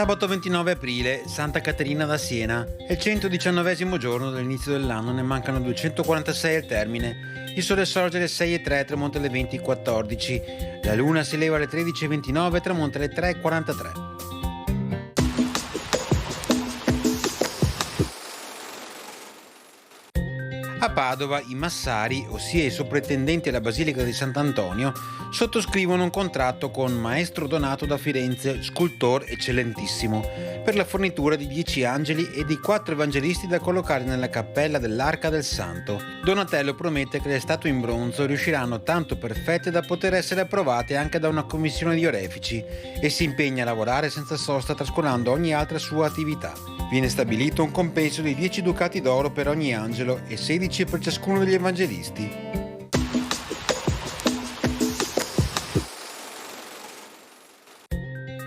Sabato 29 aprile, Santa Caterina da Siena. È il 119° giorno dall'inizio dell'anno, ne mancano 246 al termine. Il sole sorge alle 6:03 e tramonta alle 20:14. La luna si leva alle 13:29 e tramonta alle 3:43. A Padova i massari, ossia i soprintendenti alla Basilica di Sant'Antonio, sottoscrivono un contratto con Maestro Donato da Firenze, scultor eccellentissimo, per la fornitura di 10 angeli e di 4 evangelisti da collocare nella cappella dell'Arca del Santo. Donatello promette che le statue in bronzo riusciranno tanto perfette da poter essere approvate anche da una commissione di orefici e si impegna a lavorare senza sosta trascurando ogni altra sua attività. Viene stabilito un compenso di 10 ducati d'oro per ogni angelo e 16 per ciascuno degli evangelisti.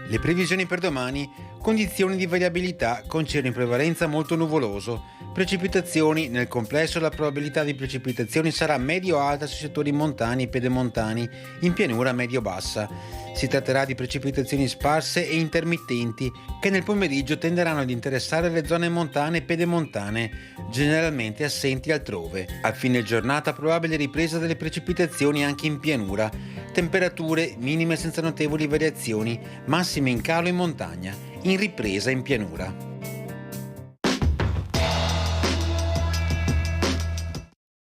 Le previsioni per domani: condizioni di variabilità con cielo in prevalenza molto nuvoloso, precipitazioni. Nel complesso la probabilità di precipitazioni sarà medio-alta sui settori montani e pedemontani, in pianura medio-bassa. Si tratterà di precipitazioni sparse e intermittenti che nel pomeriggio tenderanno ad interessare le zone montane e pedemontane, generalmente assenti altrove. A fine giornata probabile ripresa delle precipitazioni anche in pianura. Temperature minime senza notevoli variazioni, massime in calo in montagna, in ripresa in pianura.